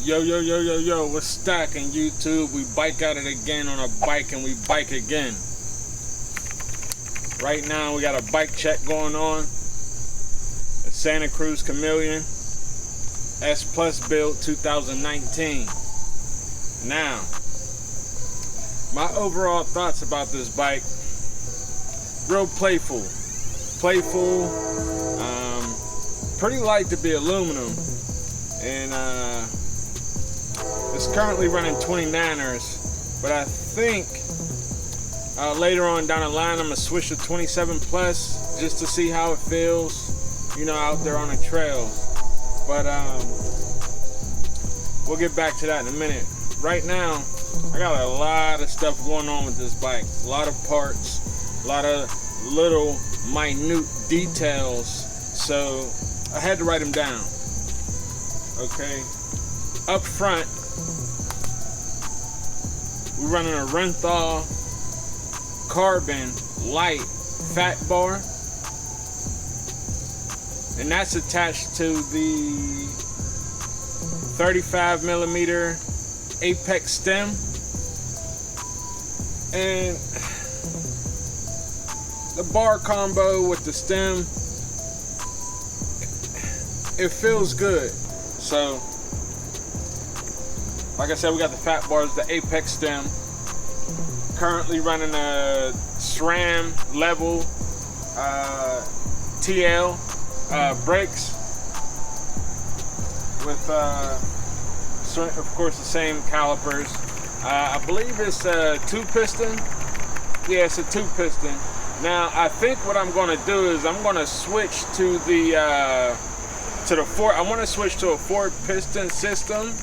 Yo, yo, yo, yo, yo, what's stacking YouTube? We bike at it again on a bike and we bike again. Right now we got a bike check going on. A Santa Cruz Chameleon S Plus build 2019. Now, my overall thoughts about this bike, real playful. Pretty light to be aluminum. And it's currently running 29ers, but I think later on down the line I'm gonna switch to 27 plus just to see how it feels, you know, out there on the trails. But we'll get back to that in a minute. Right now, I got a lot of stuff going on with this bike. A lot of parts, a lot of little minute details. So I had to write them down. Okay. Up front, we're running a Renthal carbon light fat bar, and that's attached to the 35 millimeter apex stem. And the bar combo with the stem, it feels good. So like I said, we got the fat bars, the apex stem. Currently running a SRAM level TL brakes with, of course, the same calipers. I believe it's a 2-piston. Yeah, it's a 2-piston. Now, I think what I'm going to do is I'm going to switch to the 4. I want to switch to a 4-piston system.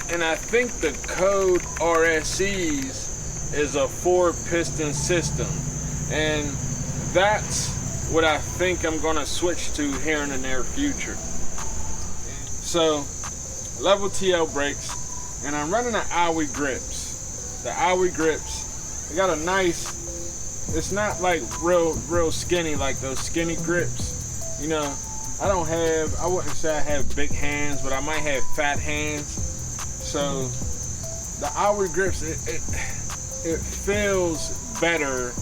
And I think the code RSEs is a 4-piston system, and that's what I think I'm gonna switch to here in the near future. So, level TL brakes, and I'm running the Owie grips. The Owie grips, they got a nice, it's not like real skinny like those skinny grips, you know. I wouldn't say I have big hands, but I might have fat hands. So the Owie grips, it feels better.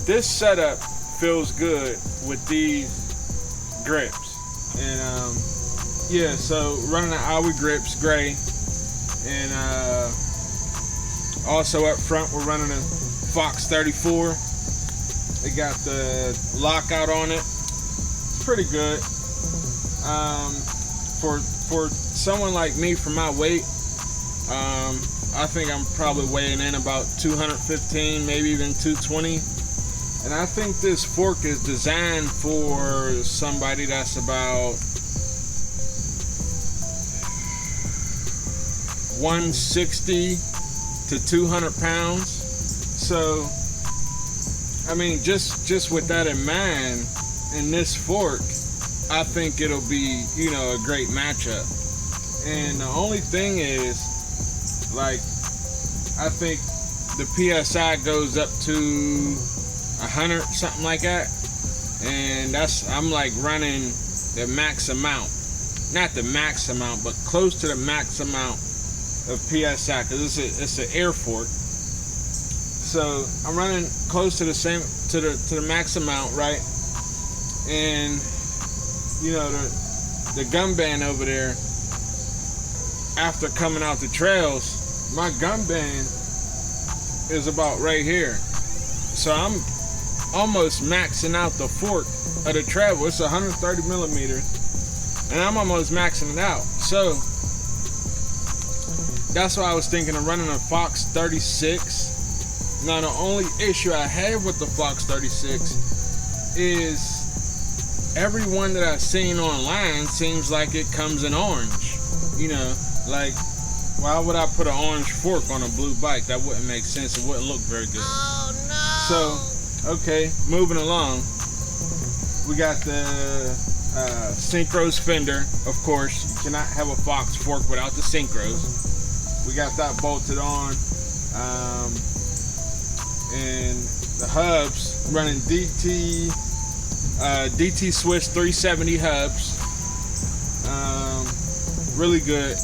This setup feels good with these grips. And yeah, so running the Owie grips, gray. And also up front we're running a Fox 34. They got the lockout on it. It's pretty good. For someone like me, for my weight, I think I'm probably weighing in about 215, maybe even 220. And I think this fork is designed for somebody that's about 160 to 200 pounds. So, I mean, just with that in mind, in this fork, I think it'll be, you know, a great matchup. And the only thing is, like, I think the PSI goes up to 100, something like that. And I'm like running the max amount. Not the max amount, but close to the max amount of PSI, because it's an air fork. So I'm running close to the same, to the max amount, right? And you know, the gun band over there, after coming out the trails, my gun band is about right here. So I'm almost maxing out the fork of the travel. It's 130 millimeters, and I'm almost maxing it out. So that's why I was thinking of running a Fox 36. Now the only issue I have with the Fox 36 is everyone that I've seen online seems like it comes in orange. You know, like, why would I put an orange fork on a blue bike? That wouldn't make sense. It wouldn't look very good. Oh no! So, okay, moving along. We got the synchros fender. Of course, you cannot have a Fox fork without the synchros. We got that bolted on. And the hubs running DT Swiss 370 hubs. really good.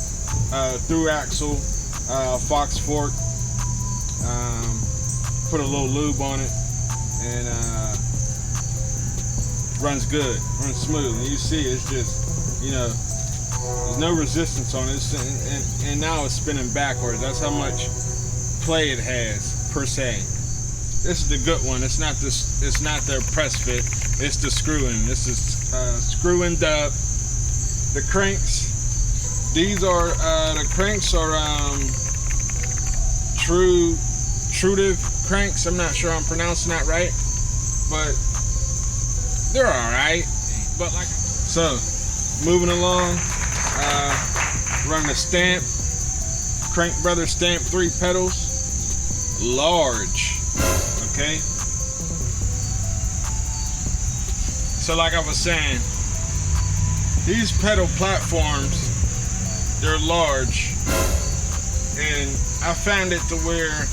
Through axle, Fox fork. Put a little lube on it, and runs good, runs smooth. And you see, it's just, you know, there's no resistance on it, and now it's spinning backwards. That's how much play it has per se. This is the good one. It's not this. It's not their press fit. It's the screw-in. This is screw-in dub. The cranks. These are the cranks are Trutive cranks. I'm not sure I'm pronouncing that right, but they're all right. But like, so moving along, running a Stamp, Crank Brothers Stamp 3 pedals, large. Okay. So like I was saying, these pedal platforms, they're large, and I found it to where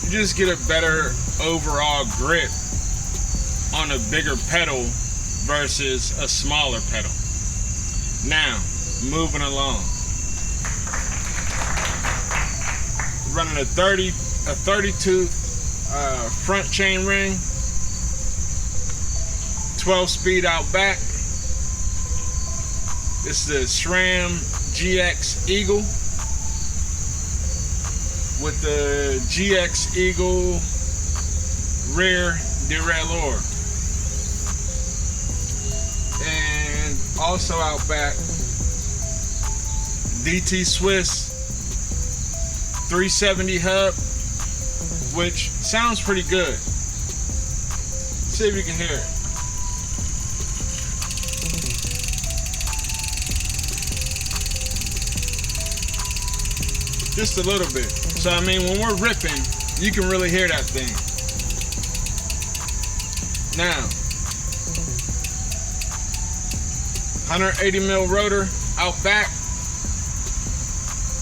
you just get a better overall grip on a bigger pedal versus a smaller pedal. Now, moving along, running a 32 front chain ring, 12-speed out back. This is the SRAM GX Eagle with the GX Eagle rear derailleur. And also out back, DT Swiss 370 hub, which sounds pretty good. See if you can hear it. Just a little bit. So I mean, when we're ripping, you can really hear that thing. Now, 180 mil rotor out back,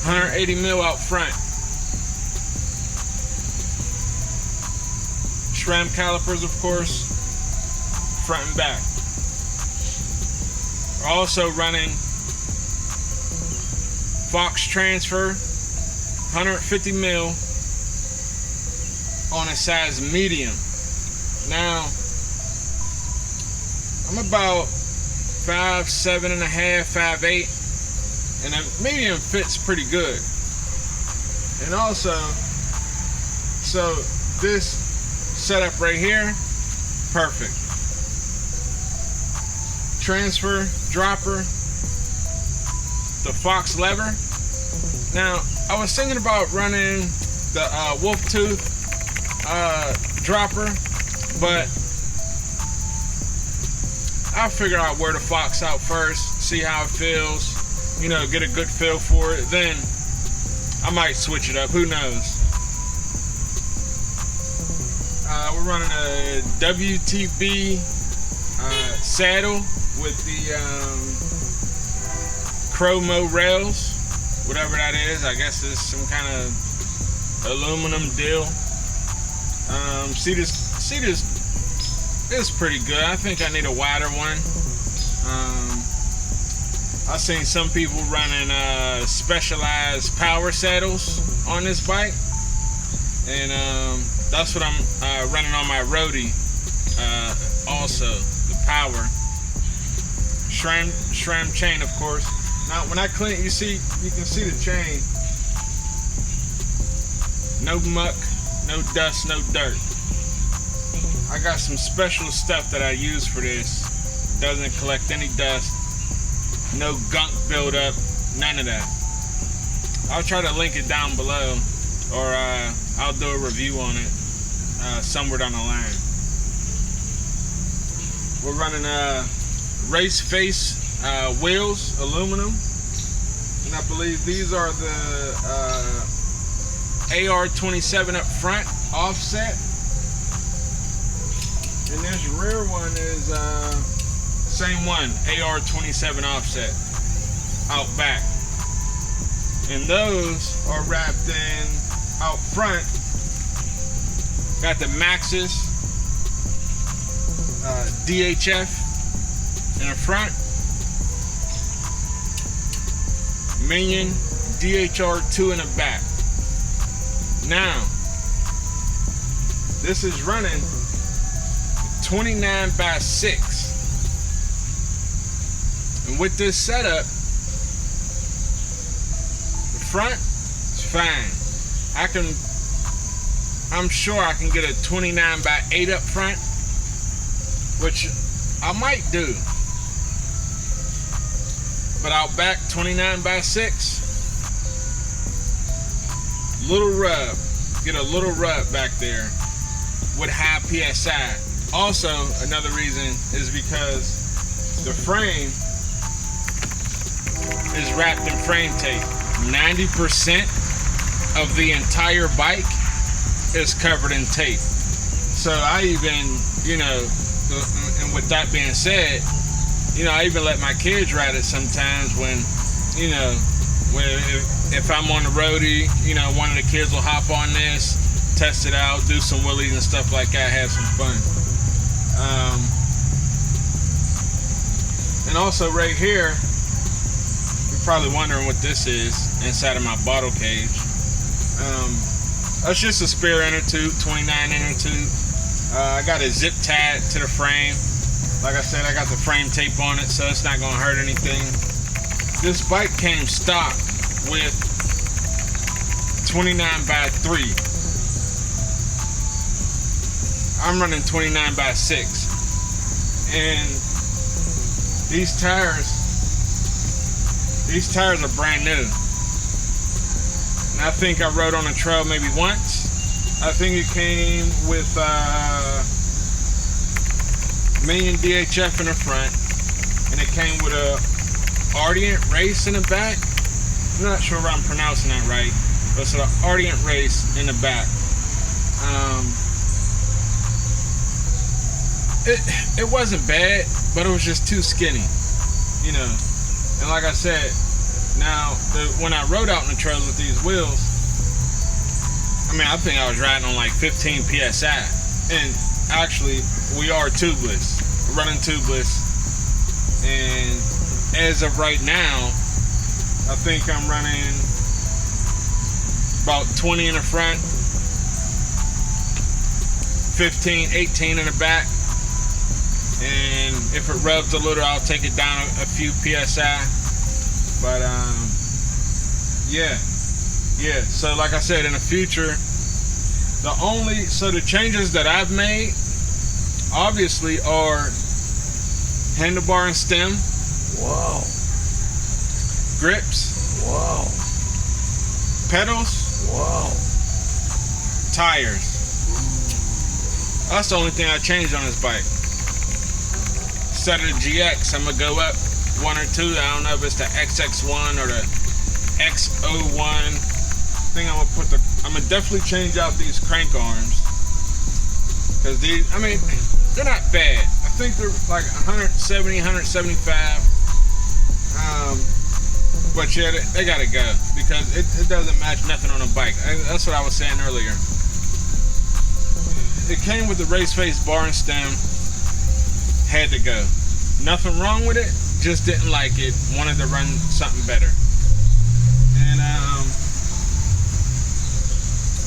180 mil out front. SRAM calipers, of course, front and back. We're also running Fox transfer, 150 mil on a size medium. Now, I'm about 5'7" and a half, 5'8", and a medium fits pretty good. And also, so this setup right here, perfect. Transfer, dropper, the Fox lever. Now, I was thinking about running the Wolf Tooth dropper, but I'll figure out where to Fox out first, see how it feels, you know, get a good feel for it. Then I might switch it up, who knows. We're running a WTB saddle with the chromo rails, whatever that is. I guess it's some kind of aluminum deal. Seat is pretty good. I think I need a wider one. I've seen some people running specialized power saddles on this bike, and that's what I'm running on my roadie. Also, the power SRAM chain, of course. Now, when I clean it, you can see the chain. No muck, no dust, no dirt. I got some special stuff that I use for this. Doesn't collect any dust, no gunk buildup, none of that. I'll try to link it down below, or I'll do a review on it somewhere down the line. We're running race face wheels, aluminum, and I believe these are the AR27 up front, offset. And this rear one is same one, AR27 offset, out back. And those are wrapped in out front. Got the Maxxis DHF in the front, Minion DHR2 in the back. Now, this is running 29x6. And with this setup, the front is fine. I'm sure I can get a 29x8 up front, which I might do. But out back, 29x6, little rub. Get a little rub back there with high PSI. Also, another reason is because the frame is wrapped in frame tape. 90% of the entire bike is covered in tape. So I even, and with that being said, I even let my kids ride it sometimes when, if I'm on the roadie, one of the kids will hop on this, test it out, do some wheelies and stuff like that, have some fun. And also right here, you're probably wondering what this is inside of my bottle cage. That's just a spare inner tube, 29 inner tube. I got a zip tied to the frame. Like I said, I got the frame tape on it, so it's not gonna hurt anything. This bike came stock with 29x3. I'm running 29x6. And these tires are brand new. And I think I rode on a trail maybe once. I think it came with Minion DHF in the front, and it came with a Ardent Race in the back. I'm not sure if I'm pronouncing that right, but it's an Ardent Race in the back. It wasn't bad, but it was just too skinny, And like I said, now when I rode out in the trails with these wheels, I think I was riding on like 15 PSI. And actually, we are tubeless. We're running tubeless. And as of right now, I think I'm running about 20 in the front, 15, 18 in the back. And if it rubs a little, I'll take it down a few PSI. But yeah. So like I said, in the future, the changes that I've made obviously are handlebar and stem. Wow. Grips. Wow. Pedals. Wow. Tires. That's the only thing I changed on this bike. Instead of the GX, I'm gonna go up one or two. I don't know if it's the XX1 or the X01. I think I'm gonna definitely change out these crank arms, because these, they're not bad. I think they're like 170, 175. But yeah, they gotta go, because it doesn't match nothing on a bike. That's what I was saying earlier. It came with the race face bar and stem. Had to go. Nothing wrong with it, just didn't like it. Wanted to run something better. And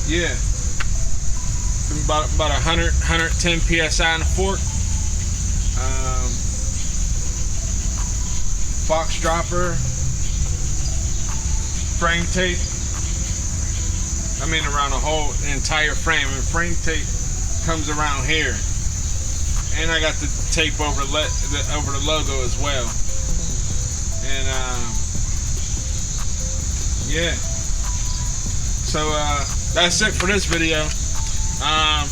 yeah, about 100, 110 PSI in the fork. Box dropper, frame tape. Around the whole entire frame. And frame tape comes around here. And I got the tape over the logo as well. And yeah. So that's it for this video. I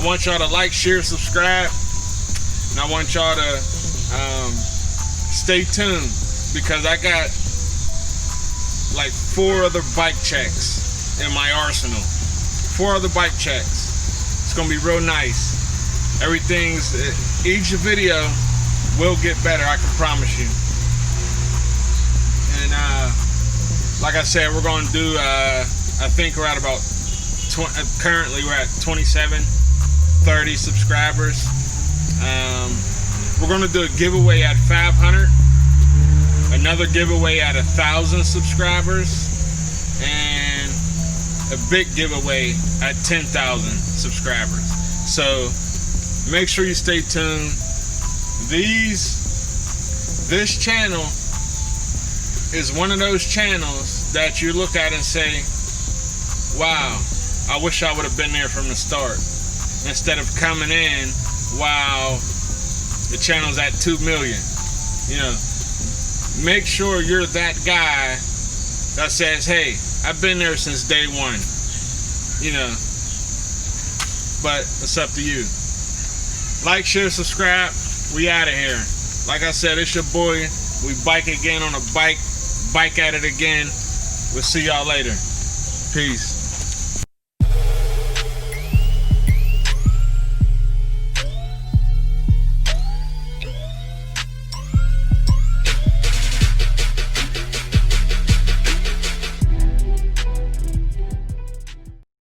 want y'all to like, share, subscribe, and I want y'all to stay tuned, because I got like 4 other bike checks in my arsenal. 4 other bike checks. It's gonna be real nice. Each video will get better, I can promise you. And like I said, we're going to do, I think we're at about, currently we're at 27, 30 subscribers. We're going to do a giveaway at 500. another giveaway at 1,000 subscribers, and a big giveaway at 10,000 subscribers. So make sure you stay tuned. This channel is one of those channels that you look at and say, wow, I wish I would have been there from the start, instead of coming in while the channel's at 2 million. You know, make sure you're that guy that says, hey, I've been there since day one. You know, but it's up to you. Like, share, subscribe. We out of here. Like I said, it's your boy. We bike again on a bike at it again. We'll see y'all later. Peace.